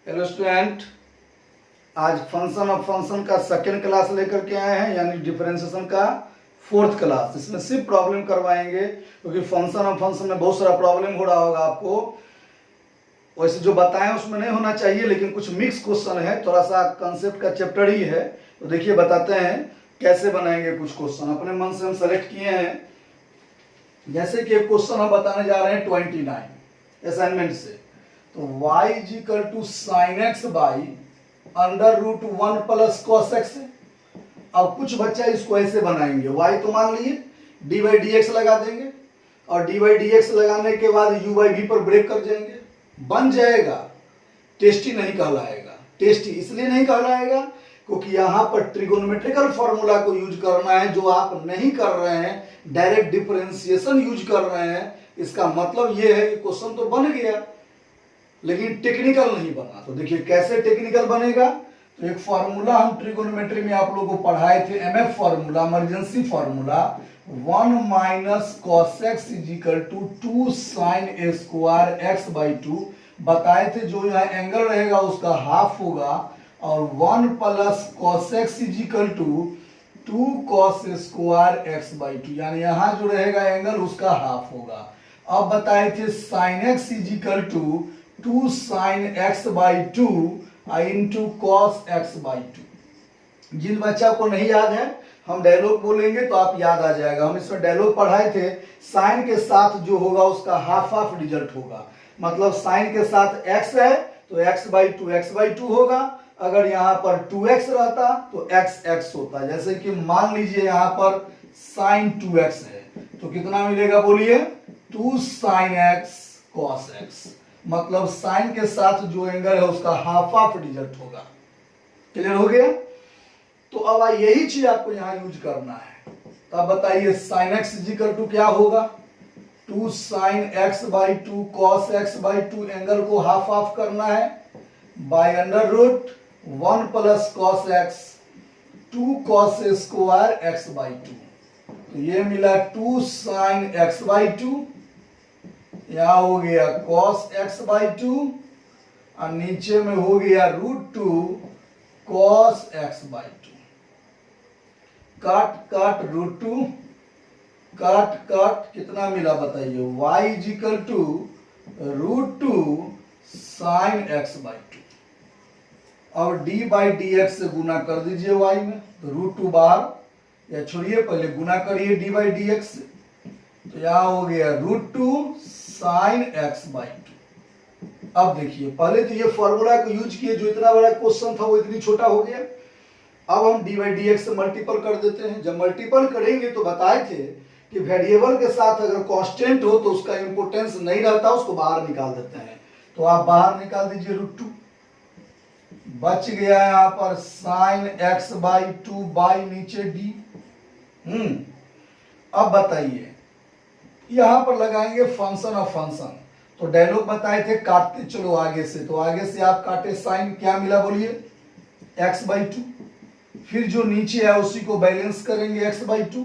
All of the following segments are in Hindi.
हेलो स्टूडेंट, आज फंक्शन ऑफ फंक्शन का सेकेंड क्लास लेकर के आए हैं, यानी डिफरेंशिएशन का फोर्थ क्लास। इसमें सिर्फ प्रॉब्लम करवाएंगे क्योंकि फंक्शन ऑफ फंक्शन में बहुत सारा प्रॉब्लम हो रहा होगा आपको। वैसे जो बताएं उसमें नहीं होना चाहिए, लेकिन कुछ मिक्स क्वेश्चन है, थोड़ा सा कंसेप्ट का चैप्टर ही है। तो देखिए बताते हैं कैसे बनाएंगे। कुछ क्वेश्चन अपने मन से हम सेलेक्ट किए हैं। जैसे कि एक क्वेश्चन हम बताने जा रहे हैं 29 असाइनमेंट से। तो y is equal to sine x by under root 1 plus cos x है। अब कुछ बच्चा इसको ऐसे बनाएंगे, y तो मान लिए डी बाई डी एक्स लगा देंगे और डी बाई डी एक्स लगाने के बाद u बाई वी पर ब्रेक कर जाएंगे, बन जाएगा। टेस्टी नहीं कहलाएगा। टेस्टी इसलिए नहीं कहलाएगा क्योंकि यहाँ पर ट्रिगोनोमेट्रिकल फॉर्मूला को यूज करना है, जो आप नहीं कर रहे हैं, डायरेक्ट डिफरेंशिएशन यूज कर रहे हैं। इसका मतलब ये है कि क्वेश्चन तो बन गया लेकिन टेक्निकल नहीं बना। तो देखिए कैसे टेक्निकल बनेगा। तो एक फॉर्मूला हम ट्रिगोनोमेट्री में आप लोगों को पढ़ाए थे, MF formula, emergency formula, 1 minus cos x is equal to 2 sine a square x by 2 बताए थे। जो यहाँ एंगल रहेगा उसका हाफ होगा और 1 plus cos x is equal to 2 cos square x by 2, यानी यहाँ जो रहेगा एंगल उसका हाफ होगा। अब बताए थे sine x is equal to 2 sine x by 2 into cos x by 2। जिन बच्चा को नहीं याद है हम डायलॉग बोलेंगे तो आप याद आ जाएगा। हम इसमें डायलॉग पढ़ाए थे, साइन के साथ जो होगा उसका हाफ हाफ रिजल्ट होगा। मतलब साइन के साथ x है तो x बाई टू होगा। अगर यहाँ पर 2x रहता तो x होता। जैसे कि मान लीजिए यहाँ पर साइन 2x है तो कितना मिलेगा बोलिए, 2 साइन x कॉस x। मतलब साइन के साथ जो एंगल है उसका हाफ हाफ रिजल्ट होगा। क्लियर हो गया। तो अब यही चीज आपको यहां यूज करना है। तो अब बताइए साइन एक्स इजिकल टू क्या होगा, 2 sine x by 2 cos x by 2, angle को हाफ हाफ करना है, by under root 1 plus cos x 2 cos square x by 2। तो ये मिला 2 साइन एक्स बाई 2, यहां हो गया कॉस एक्स बाई 2 और नीचे में हो गया रूट 2 कॉस एक्स बाई 2। काट काट रूट 2, काट काट कितना मिला बताइए, y is equal to root 2 sine x by 2। अब d बाई डी एक्स से गुना कर दीजिए y में, तो रूट 2 बाहर, या छोड़िए पहले गुना करिए d बाई डी एक्स से। तो यहां हो गया रूट 2 साइन एक्स बाई 2। अब देखिए पहले तो ये फॉर्मूला को यूज किए, जो इतना बड़ा क्वेश्चन था वो इतनी छोटा हो गया। अब हम डी बाई डी एक्स से मल्टीपल कर देते हैं। जब मल्टीपल करेंगे तो बताए थे कि वेरिएबल के साथ अगर कांस्टेंट हो तो उसका इंपोर्टेंस नहीं रहता, उसको बाहर निकाल देते हैं। तो आप बाहर निकाल दीजिए रूट 2, बच गया यहां पर साइन एक्स बाई 2 बाई नीचे डी। अब बताइए यहां पर लगाएंगे फंक्शन ऑफ फंक्शन। तो डायलॉग बताए थे काटते चलो आगे से, तो आगे से आप काटे, साइन क्या मिला बोलिए, एक्स बाई 2। फिर जो नीचे है उसी को बैलेंस करेंगे x बाई 2।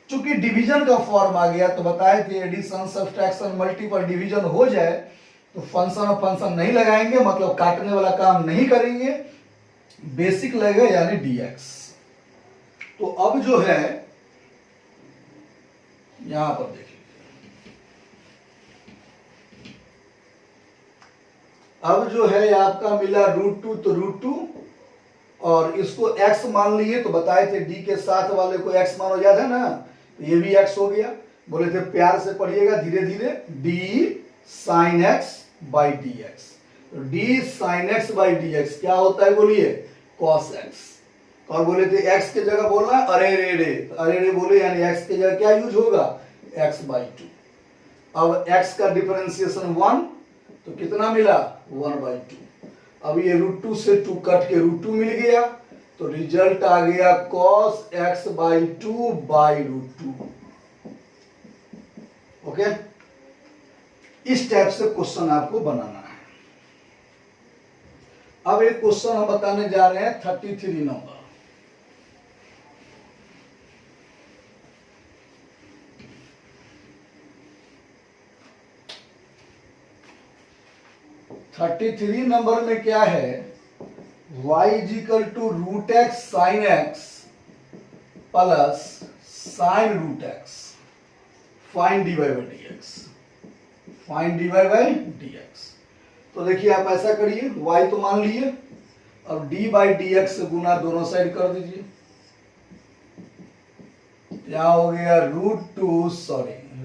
चूंकि डिवीजन का फॉर्म आ गया तो बताए थे एडिशन सब्ट्रैक्शन मल्टीपल डिवीजन हो जाए तो फंक्शन ऑफ फंक्शन नहीं लगाएंगे, मतलब काटने वाला काम नहीं करेंगे, बेसिक लगेगा यानी dx। तो अब जो है यहां पर देखिए, अब जो है आपका मिला रूट 2, तो रूट 2 और इसको x मान लिए तो बताए थे d के साथ वाले को x मानो, याद है ना, ये भी x हो गया। बोले थे प्यार से पढ़िएगा धीरे धीरे, d sine x by d x. तो d sine x by d x क्या होता है बोलिए, cos x। और बोले थे x के जगह बोलना अरे रे रे, तो अरे रे बोले यानी x के जगह क्या यूज होगा, x बाई 2। अब x का डिफरेंशिएशन 1, तो कितना मिला 1 बाई 2। अब ये रूट 2 से 2 कट के रूट 2 मिल गया, तो रिजल्ट आ गया cos x by 2 by root 2। Okay, इस टाइप से क्वेश्चन आपको बनाना है। अब एक क्वेश्चन हम बताने जा रहे हैं 33 नंबर। 33 नंबर में क्या है, y is equal to root x sine x plus sine root x, find d y by d x, find d y by d x. तो देखिए आप ऐसा करिए, y तो मान लिए, अब d बाई डी एक्स से गुना दोनों साइड कर दीजिए। यहां हो गया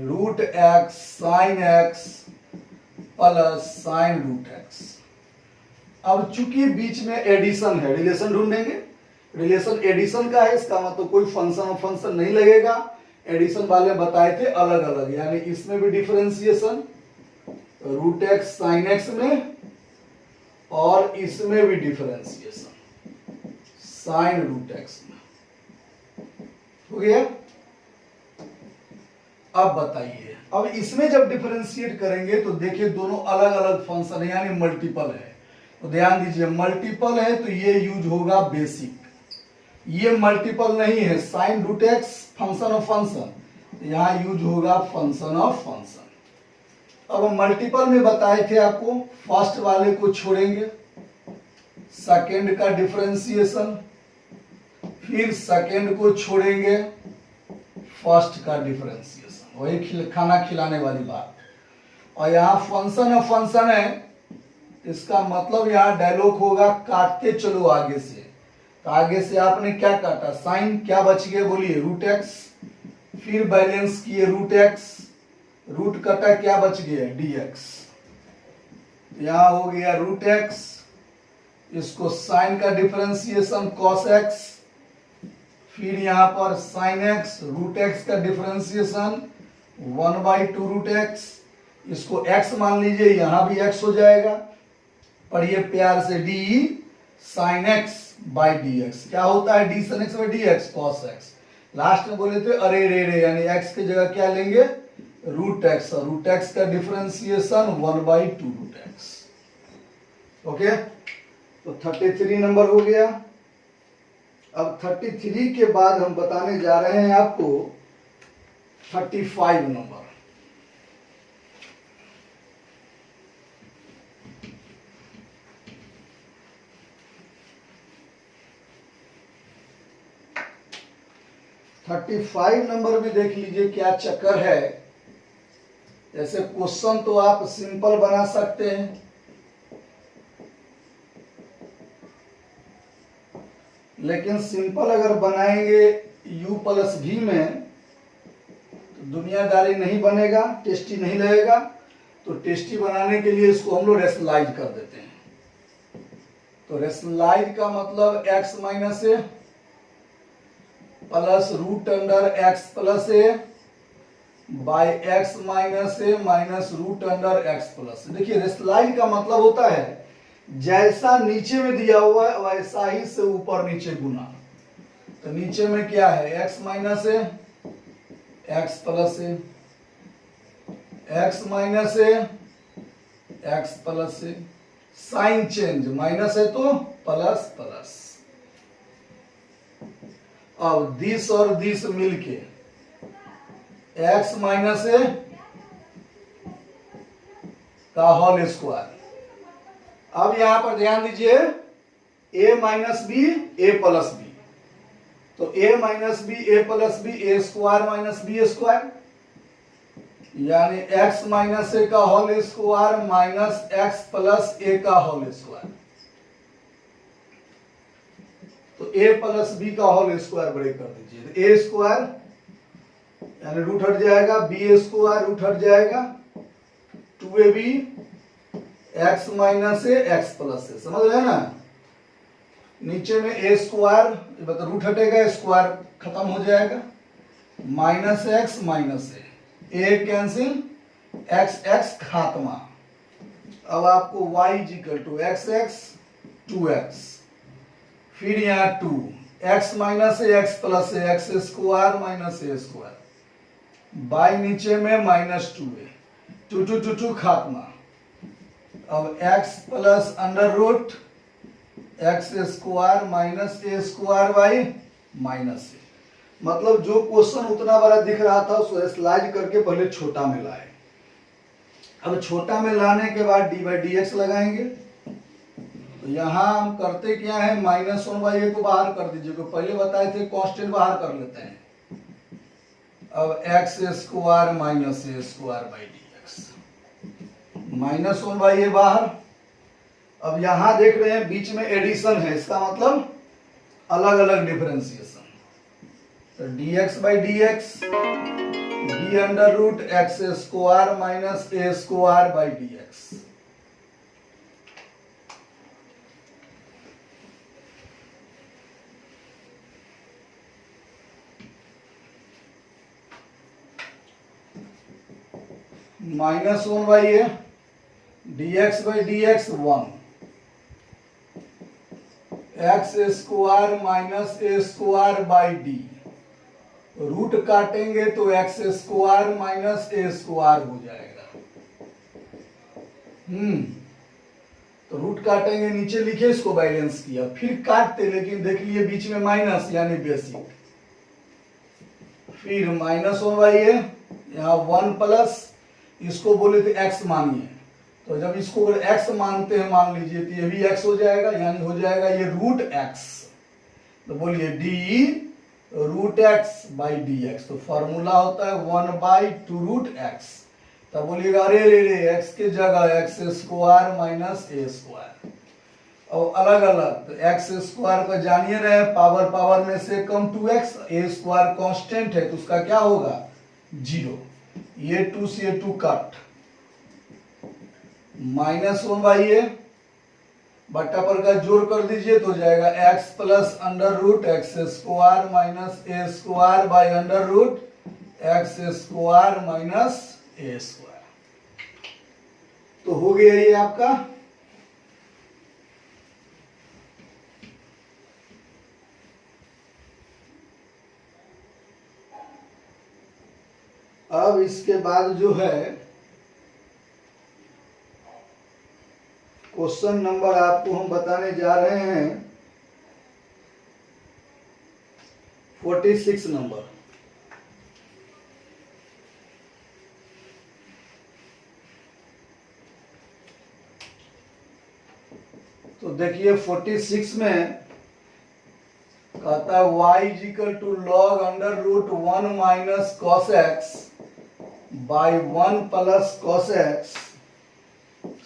root x sine x plus sine root x. अब चूंकि बीच में एडिशन है, रिलेशन ढूंढेंगे, रिलेशन एडिशन का है, इसका मतलब कोई फंक्शन और फंक्शन नहीं लगेगा, एडिशन वाले बताए थे अलग अलग, यानी इसमें भी differentiation root x sine x में और इसमें भी डिफरेंशिएशन साइन रूट एक्स में हो गया। अब बताइए, अब इसमें जब डिफरेंशिएट करेंगे तो देखिए दोनों अलग अलग फंक्शन है, यानी मल्टीपल है। तो ध्यान दीजिए, मल्टीपल है तो ये यूज होगा बेसिक, ये मल्टीपल नहीं है, sine root x function of function, यहां यूज होगा फंक्शन ऑफ फंक्शन। अब मल्टीपल में बताए थे आपको, फर्स्ट वाले को छोड़ेंगे, सेकंड का डिफरेंशिएशन, फिर सेकंड को छोड़ेंगे, फर्स्ट का डिफरेंशिएशन, वही खाना खिलाने वाली बात। और यहाँ फंक्शन ऑफ फंक्शन है, इसका मतलब यहाँ डायलॉग होगा काटते चलो आगे से। तो आगे से आपने क्या काटा, साइन, क्या बच गया बोलिए, रूट एक्स, फिर बैलेंस किए रूट एक्स, रूट कटा, क्या बच गया, डी एक्स। यहां हो गया रूट एक्स, इसको साइन का डिफरेंशिएशन कॉस एक्स, फिर यहां पर साइन एक्स, रूट एक्स का डिफरेंशिएशन 1/2 रूट एक्स, इसको एक्स मान लीजिए, यहां भी एक्स हो जाएगा, पढ़िए प्यार से, D sign x by d x. क्या होता है, D sign x by d x, cos x. Last में बोले थे अरे रे रे, यानी एक्स की जगह क्या लेंगे, रूट एक्स, और रूट एक्स का डिफरेंशिएशन 1/2 रूट एक्स। ओके, तो 33 नंबर हो गया। अब 33 के बाद हम बताने जा रहे हैं आपको 35 नंबर। थर्टी 35 नंबर भी देख लीजिए क्या चक्कर है। जैसे क्वेश्चन तो आप सिंपल बना सकते हैं, लेकिन सिंपल अगर बनाएंगे u प्लस v में तो दुनियादारी नहीं बनेगा, टेस्टी नहीं लगेगा। तो टेस्टी बनाने के लिए इसको हम लोग रेशनलाइज कर देते हैं। तो रेशनलाइज का मतलब x minus a plus root under x plus a by x minus a minus root under x plus. देखिए रेशनलाइज का मतलब होता है जैसा नीचे में दिया हुआ है वैसा ही से ऊपर नीचे गुना। तो नीचे में क्या है, x minus a x plus a, x minus a x plus a, sign change, minus है तो प्लस प्लस। अब दिस और दिस मिलके x माइनस ए का होल स्क्वायर। अब यहां पर ध्यान दीजिए a minus b a plus b, तो a minus b a plus b, a square minus b square, यानी x माइनस ए का whole square minus x plus a का होल स्क्वायर। तो a प्लस बी का होल स्क्वायर ब्रेक कर दीजिए, तो a स्क्वायर यानी रूट हट जाएगा, b स्क्वायर रूट हट जाएगा, 2ab x minus a x plus a, समझ रहे हैं ना। नीचे में a स्क्वायर मतलब रूट हटेगा, स्क्वायर खत्म हो जाएगा, minus x minus a cancel, x x खात्मा। अब आपको y is equal to x x 2x, फिर यहाँ 2 x minus a x plus a, x square minus a square, by नीचे में माइनस 2a, 2 2 2 2 खात्मा। अब x plus under root x square minus a square by minus a. मतलब जो क्वेश्चन उतना बड़ा दिख रहा था उसको स्लाइड करके पहले छोटा में लाए। अब छोटा में लाने के बाद डी बाई डी एक्स लगाएंगे। तो यहां हम करते क्या है, -1/a को बाहर कर दीजिए, को पहले बताए थे कांस्टेंट बाहर कर लेते हैं। अब x square minus a square by d x, -1/a बाहर। अब यहां देख रहे हैं बीच में एडिशन है, इसका मतलब अलग अलग डिफरेंशिएशन। तो dx by d x d under root x square minus a square by d x. -1/a dx by d x 1, x square minus a square by d. Root काटेंगे तो x square minus a square हो जाएगा। तो रूट काटेंगे, नीचे लिखे इसको बैलेंस किया, फिर काटते, लेकिन देख लिए बीच में माइनस यानी बेसिक। फिर -1/a, यहाँ 1 प्लस, इसको बोले थे x मानिए, तो जब इसको अगर x मानते हैं मान लीजिए, तो ये भी x हो जाएगा, यानी हो जाएगा ये रूट x। तो बोलिए d root x by d x. तो फॉर्मूला होता है 1/2 रूट x। तब बोलिएगा अरे रे रे, x के जगह x square minus a square, और अलग अलग। तो एक्स स्क्वायर को जानिए रहे, पावर पावर में से कम 2x, ए स्क्वायर कांस्टेंट है तो उसका क्या होगा 0। ये 2 से 2 कट, -1/a बट्टा पर का जोड़ कर दीजिए तो हो जाएगा x plus under root x square minus a square by under root x square minus a square. तो हो गया ये आपका। अब इसके बाद जो है क्वेश्चन नंबर आपको हम बताने जा रहे हैं 46 नंबर। तो देखिए 46 में कहता है y equal to log under root 1 minus cos x by 1 plus cos x,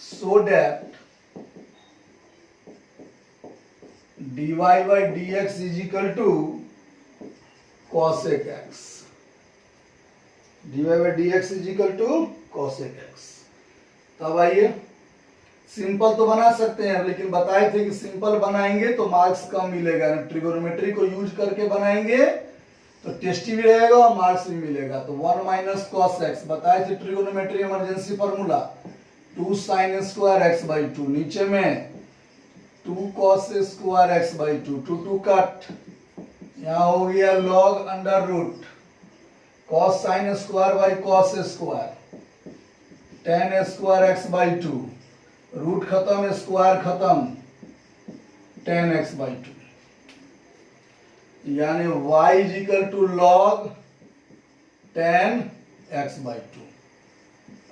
so that dy by dx is equal to cosec x। dy by dx is equal to cosec x। तब आइए सिंपल तो बना सकते हैं, लेकिन बताए थे कि सिंपल बनाएंगे तो मार्क्स कम मिलेगा। ट्रिगोनोमेट्री को यूज करके बनाएंगे तो टेस्टी भी रहेगा और मार्क्स भी मिलेगा। तो 1 माइनस कॉस एक्स बताए थे, trigonometry emergency formula 2 sine square x by 2, नीचे में 2 cos square x by 2, 2 2 cut, यहाँ हो गया log under root cos sine square by cos square, tan square x by 2, root खत्म स्क्वायर खत्म, tan x बाई 2, यानी y is equal to log tan x by 2।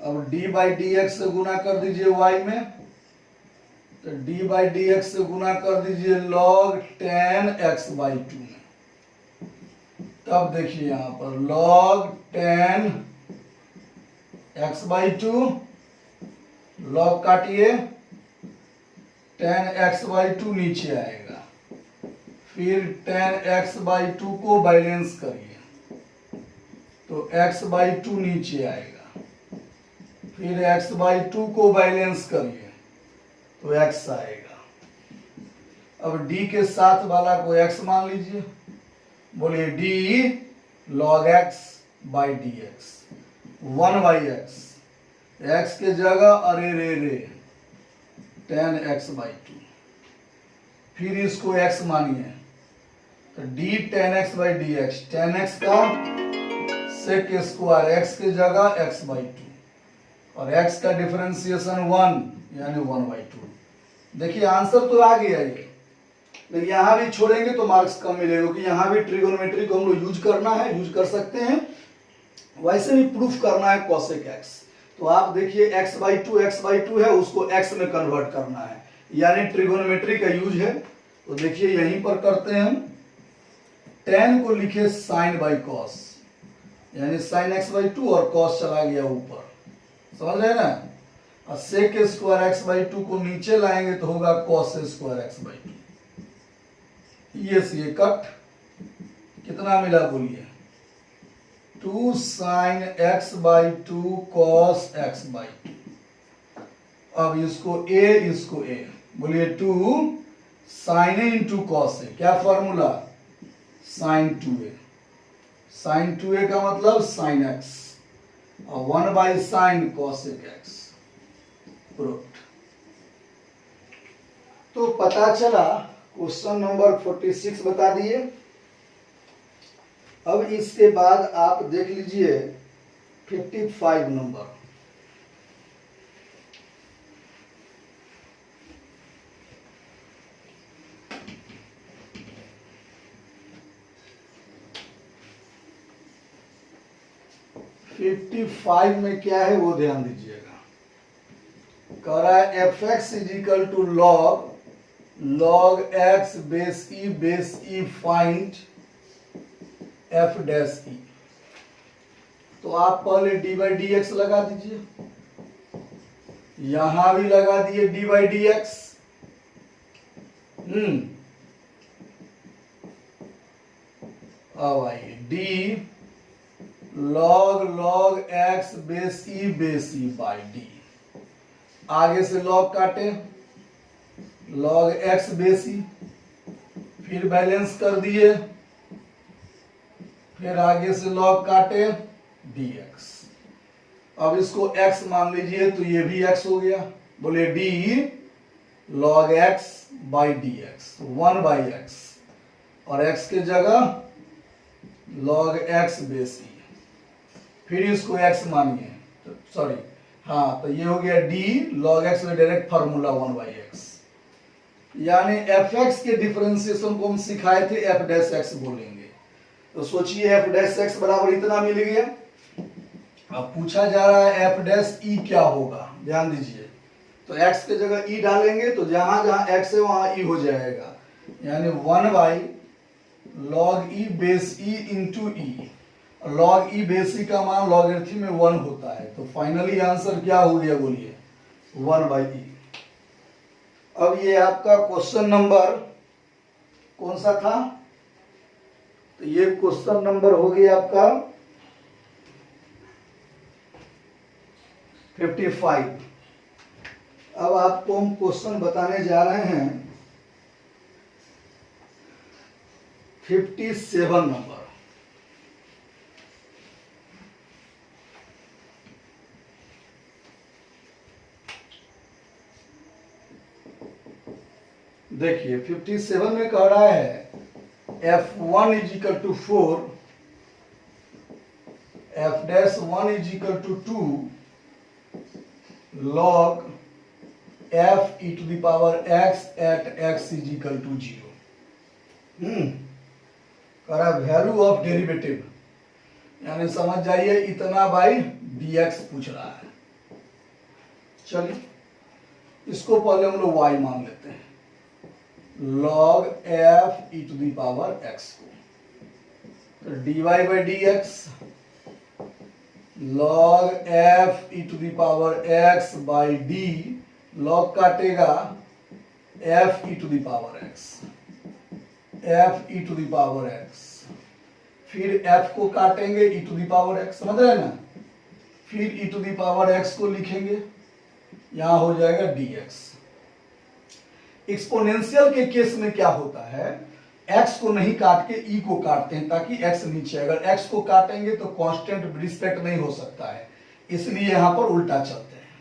अब d बाई डी एक्स से गुना कर दीजिए y में, तो d बाई डी एक्स से गुना कर दीजिए लॉग tan x बाई 2 में। तब देखिए यहां पर log tan x by 2, log काटिए tan x बाई 2 नीचे आएगा, फिर tan x बाई 2 को बैलेंस करिए तो x बाई 2 नीचे आएगा, फिर x बाई 2 को बैलेंस करिए तो x आएगा। अब d के साथ वाला को x मान लीजिए, बोलिए d log x by d x, 1 by x, x के जगह अरे रे रे tan x बाई 2, फिर इसको x मानिए तो d tan x by d x, tan x का सेक स्क्वायर, x के जगह x बाई 2 और x का डिफरेंशिएशन 1 यानी 1 बाई 2। देखिए आंसर तो आ गया ये, लेकिन यहां भी छोड़ेंगे तो मार्क्स कम मिलेगा, क्योंकि यहां भी ट्रिगोनोमेट्री को हम लोग यूज करना है, यूज कर सकते हैं। वैसे भी प्रूफ करना है cosec x, तो आप देखिए x/2 है, उसको x में कन्वर्ट करना है, यानी ट्रिगोनोमेट्री का यूज है। तो देखिए यहीं पर करते हैं हम, tan को लिखे sin बाई कॉस, यानी sin x/2 और cos चला गया ऊपर, समझ रहे हैं ना। और sec स्क्वायर x/2 को नीचे लाएंगे तो होगा cos स्क्वायर x/2। ये से ये कट, कितना मिला बोलिए, 2 sin x/2 cos x/2। अब इसको a बोलिए 2 sin a into cos A, क्या formula, sin 2a। sin 2a का मतलब sin x और 1/sin cos x प्रूव्ड। तो पता चला, क्वेश्चन नंबर 46 बता दिए। अब इसके बाद आप देख लीजिए 55 नंबर। $55 में क्या है वो ध्यान दीजिएगा। कह रहा है fx equal to log x base e find f dash e. तो आप पहले d/dx लगा दीजिए, यहां भी लगा दिए d/dx। अब आइए d log x base E by D. आगे से log काटे, log x बेस ई, फिर बैलेंस कर दिए, फिर आगे से log काटे dx। अब इसको x मान लीजिए तो ये भी x हो गया, बोले d log x by dx, 1/x, और x के जगह log x बेस ई, फिर इसको x मानिए, तो सॉरी हाँ, तो ये हो गया d log x में डायरेक्ट फार्मूला 1/x, यानी fx के डिफरेंशिएशन को हम सिखाए थे f डैश x बोलेंगे। तो सोचिए f डैश x बराबर इतना मिल गया। अब पूछा जा रहा है f डैश e क्या होगा, ध्यान दीजिए। तो x के जगह e डालेंगे तो जहां जहां x है वहां e हो जाएगा, यानी 1/log e base e into e. log e बेस ई का मान लॉगरिथम में 1 होता है, तो फाइनली आंसर क्या हो गया बोलिए, 1/e। अब ये आपका क्वेश्चन नंबर कौन सा था, तो ये क्वेश्चन नंबर हो गया आपका 55। अब आपको हम क्वेश्चन बताने जा रहे हैं 57 नंबर। देखिए 57 में कह रहा है f1 equal to 4, f dash 1 equal to 2 log f e to the power x at x equal to 0। कह रहा है वैल्यू ऑफ डेरिवेटिव, यानी समझ जाइए इतना बाई dx पूछ रहा है। चलिए इसको पहले हम लोग y मान लेते हैं, log f e to the power x को, तो dy by dx log f e to the power x by d, log काटेगा f e to the power x, f e to the power x, फिर f को काटेंगे e to the power x, समझ रहे हैं ना। फिर e to the power x को लिखेंगे, यहां हो जाएगा dx। एक्सपोनेंशियल के केस में क्या होता है, x को नहीं काट के e को काटते हैं ताकि x नीचे, अगर x को काटेंगे तो कांस्टेंट रिस्पेक्ट नहीं हो सकता है, इसलिए यहां पर उल्टा चलते हैं।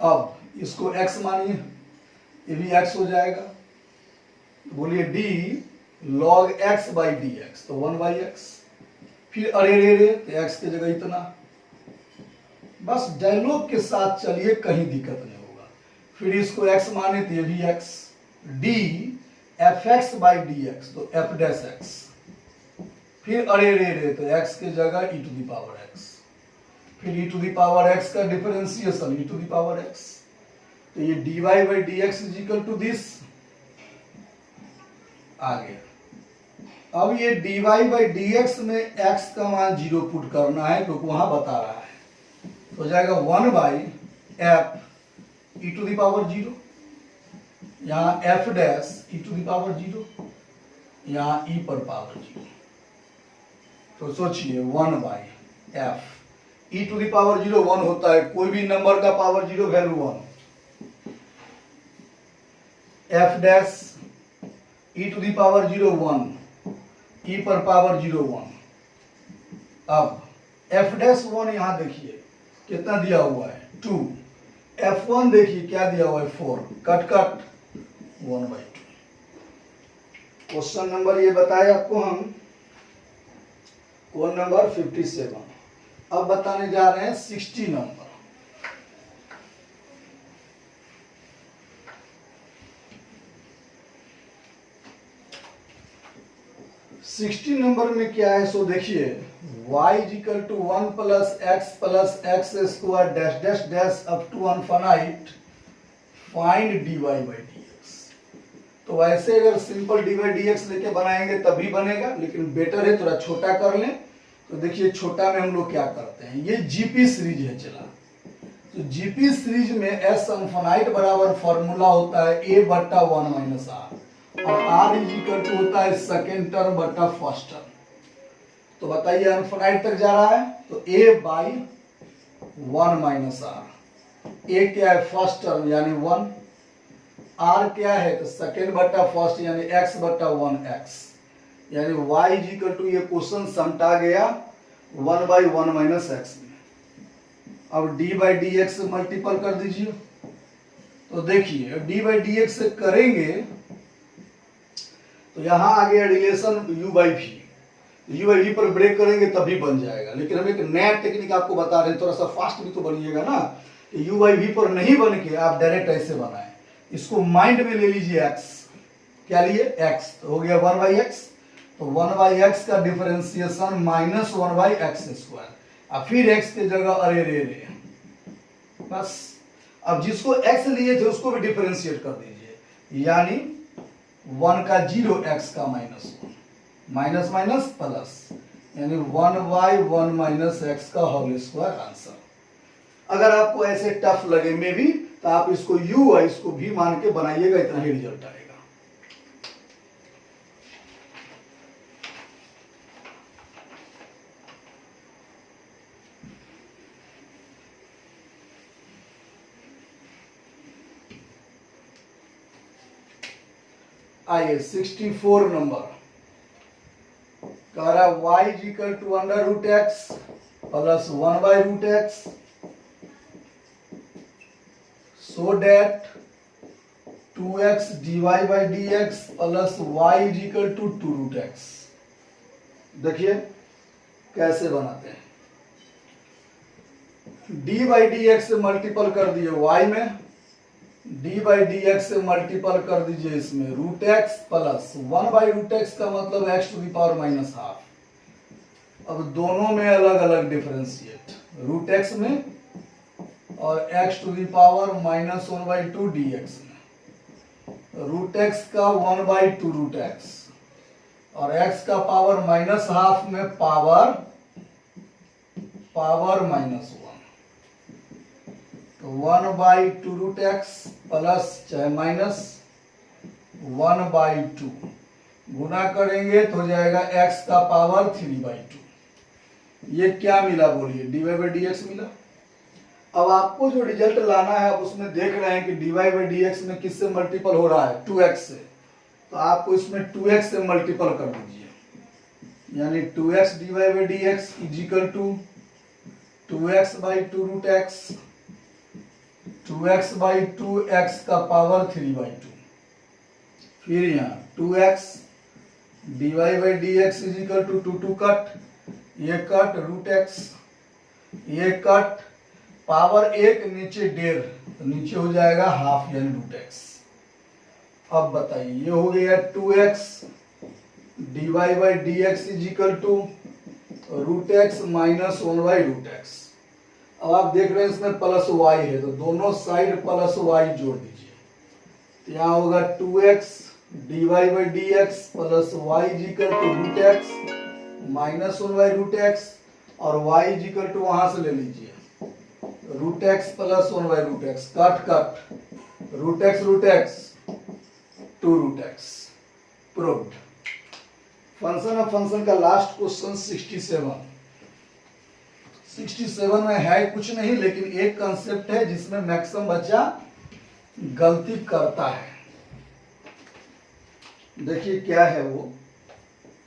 अब इसको x मानिए, ये भी x हो जाएगा, बोलिए d log x by dx, तो 1/x, फिर अरे रे तो x की जगह इतना। बस डायलॉग के साथ चलिए, कहीं दिक्कत नहीं होगा। फिर इसको x माने तो ये भी x, d fx by dx, तो f डैश x, फिर अरे रे तो x की जगह e to the power x, फिर e to the power x का differentiation e to the power x, तो ये dy by d x is equal to this आ गया। अब ये dy बाई डी एक्स में x का मान 0 पुट करना है क्योंकि वहां बता रहा है, तो हो जाएगा 1 by f e to the power 0, यहाँ f dash e to the power 0, यहाँ ई पर पावर 0, तो सोचिए 1 by f e to the power 0 1 होता है, कोई भी नंबर का power 0 value 1, f dash e to the power 0 1, e पर पावर 0 1। अब एफ डैश 1 यहां देखिए कितना दिया हुआ है 2, f1 देखिए क्या दिया हुआ है 4, cut cut 1 by 2। Question number ये बताए आपको हम, कौन नंबर 57। अब बताने जा रहे हैं 60 नंबर। 60 नंबर में क्या है, सो देखिए y is equal to 1 plus x square dash dash dash up to infinite, find dy by d x. तो ऐसे अगर simple dy by d x लेके बनाएंगे तभी बनेगा, लेकिन बेटर है थोड़ा छोटा कर लें। तो देखिए छोटा में हम लोग क्या करते हैं, ये जीपी सीरीज है चला, तो जीपी सीरीज में एस इनफाइनाइट बराबर फॉर्मूला होता है a बट्टा 1 माइनस आर, और r इज इक्वल टू होता है सेकेंड टर्म बटा फर्स्ट टर्म। तो बताइए इनफाइनाइट तक जा रहा है तो a by 1 minus r, a क्या है फर्स्ट टर्म यानी 1, r क्या है तो सेकेंड बटा फर्स्ट यानी x बटा 1x, यानी y इज इक्वल टू, ये क्वेश्चन समटा गया 1 बाई 1 माइनस एक्स में। अब d बाई डी एक्स से मल्टीपल कर दीजिए, तो देखिए d बाई डी एक्स से करेंगे तो यहां आ गया relation u by v, u by v पर ब्रेक करेंगे तभी बन जाएगा। लेकिन हम एक नया टेक्निक आपको बता रहे हैं, थोड़ा सा फास्ट भी तो बनिएगा ना, कि u बाई वी पर नहीं बन के आप डायरेक्ट ऐसे बनाएं। इसको माइंड में ले लीजिए x, क्या लिए x, तो हो गया 1 बाई एक्स, तो 1 बाई एक्स का differentiation minus 1 by x square, और फिर x के जगह अरे रे रे बस। अब जिसको x लिए थे उसको भी डिफरेंशिएट कर दीजिए, यानी 1 का 0 x का माइनस 1, माइनस माइनस प्लस, यानी 1 बाई 1 माइनस एक्स का होल स्क्वायर आंसर। अगर आपको ऐसे टफ लगे में भी तो आप इसको u है इसको भी मान के बनाइएगा, इतना ही रिजल्ट आएगा। आइए 64 नंबर कह रहा है y is equal to under root x plus 1 by root x, so that 2x dy by d x plus y is equal to 2 root x. देखिए कैसे बनाते हैं, d बाई डी एक्स से मल्टीपल कर दिए y में, d बाई डी एक्स से मल्टीपल कर दीजिए इसमें root x plus 1 by root x का मतलब x to the power minus half. अब दोनों में अलग अलग डिफरेंशिएट, रूट एक्स में और x to the power minus 1 by 2 d x में। रूट एक्स का 1 बाई 2 रूट एक्स और x का पावर माइनस हाफ में पावर माइनस 1, तो 1 बाई 2 रूट एक्स प्लस चाहे माइनस 1 बाई 2 गुना करेंगे तो हो जाएगा x का पावर 3 बाई 2। ये क्या मिला बोलिए, dy बाई डी एक्स मिला। अब आपको जो रिजल्ट लाना है आप उसमें देख रहे हैं कि dy बाई डी एक्स में किससे मल्टीपल हो रहा है 2x से, तो आपको इसमें 2x से मल्टीपल कर दीजिए, यानी 2x dy by d x is equal to 2x by 2 root x, 2x by 2x का पावर 3 बाई 2, फिर यहाँ 2x dy by d x is equal to 2 2 cut, ये कट रूट एक्स, ये कट पावर 1 नीचे 1.5, तो नीचे हो जाएगा हाफ यानी रूट एक्स। अब बताइए ये हो गया 2x dy by d x is equal to root x minus 1 by root x, अब आप देख रहे हैं इसमें प्लस वाई है, तो दोनों साइड प्लस वाई जोड़ दीजिए। तो यहाँ होगा 2x dy by d x plus y equal to root x minus 1 by root x, और y इजिकल टू वहां से ले लीजिए root x plus 1 by root x, cut cut root x 2 root x. Proved. Function of function का लास्ट क्वेश्चन 67 में है कुछ नहीं, लेकिन एक कंसेप्ट है जिसमें मैक्सिमम बच्चा गलती करता है। देखिए क्या है वो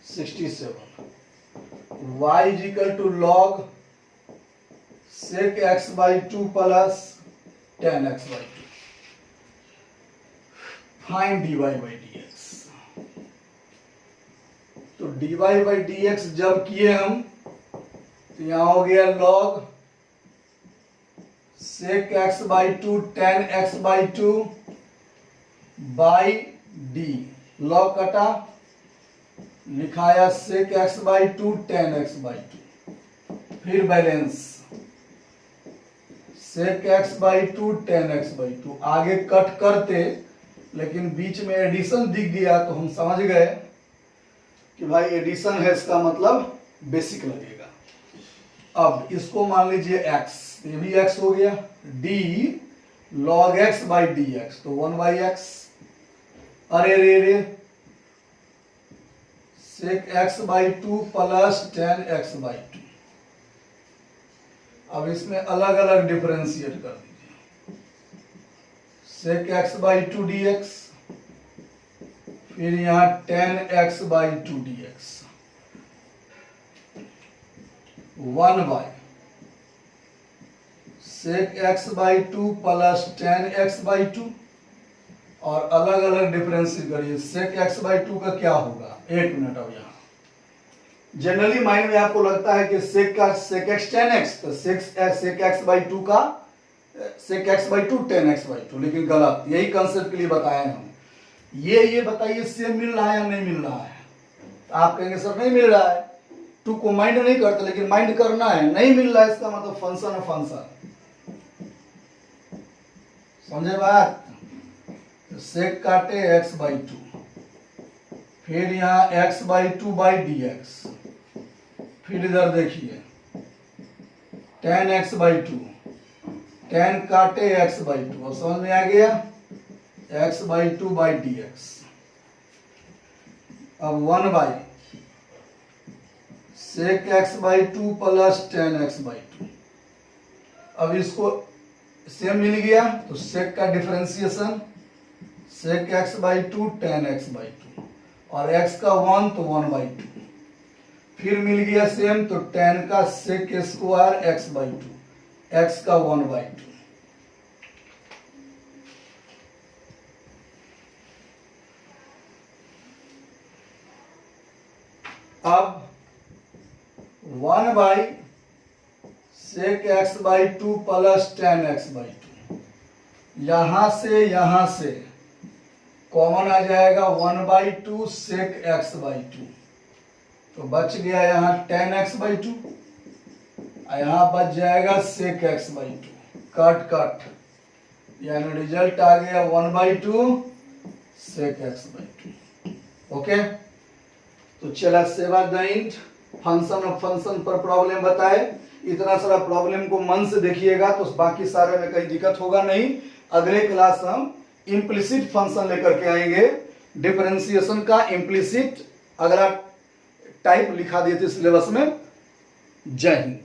67। y equal to log sec x by 2 plus tan x by 2, find dy by d x. तो dy बाई डी एक्स जब किए हम, तो यहां हो गया log sec x by 2 tan x by 2 by d, log कटा, लिखाया sec x by 2 tan x by 2, फिर balance sec x by 2 tan x by 2। आगे कट करते लेकिन बीच में एडिशन दिख गया तो हम समझ गए कि भाई एडिशन है, इसका मतलब बेसिक लगेगा। अब इसको मान लीजिए x, ये भी x हो गया, d log x by d x, तो 1 बाई एक्स, अरे रे रे sec x by 2 plus tan x by 2। अब इसमें अलग अलग डिफरेंशिएट कर दीजिए, sec x by 2 d x, फिर यहां tan x by 2 d x, 1 by sec x by 2 plus tan x by 2, और अलग अलग डिफरेंशिएट करिए। सेक एक्स बाई 2 का क्या होगा, एक मिनट। अब यहाँ जनरली माइंड में आपको लगता है कि सेक एक्स टेन एक्स, तो सेक एक्स बाई 2 का sec x by 2 tan x by 2, लेकिन गलत। यही कंसेप्ट के लिए बताए हम। ये बताइए सेम मिल रहा है या नहीं मिल रहा है? तो आप कहेंगे सर नहीं मिल रहा है, 2 को माइंड नहीं करते, लेकिन माइंड करना है। नहीं मिल रहा है इसका मतलब फंक्शन है फंक्शन, समझे बात? सेक काटे x बाई 2, फिर यहाँ x by 2 by d x, फिर इधर देखिए टेन एक्स बाई 2, टेन काटे x बाई 2, अब समझ में आ गया, x by 2 by d x. अब 1 by sec x by 2 plus tan x by 2। अब इसको सेम मिल गया तो सेक का differentiation sec x by 2 tan x by 2, और x का 1 तो 1 बाई 2, फिर मिल गया सेम तो टेन का sec square x by 2, x का 1 बाई 2। अब 1 by sec x by 2 plus tan x by 2, यहां से कॉमन आ जाएगा 1 बाई 2 सेक एक्स बाई 2, तो बच गया यहाँ टेन एक्स बाई 2, यहाँ बच जाएगा sec x by 2, cut cut, यानी रिजल्ट आ गया 1 by 2 sec x by 2। Okay, तो चला सेवा दैंड फंक्शन ऑफ फंक्शन पर प्रॉब्लम बताए। इतना सारा प्रॉब्लम को मन से देखिएगा तो बाकी सारे में कहीं दिक्कत होगा नहीं। अगले क्लास हम इम्प्लिसिट फंक्शन लेकर के आएंगे, डिफरेंशिएशन का इम्प्लिसिट अगला टाइप लिखा दिए थे सिलेबस में। जय हिंद।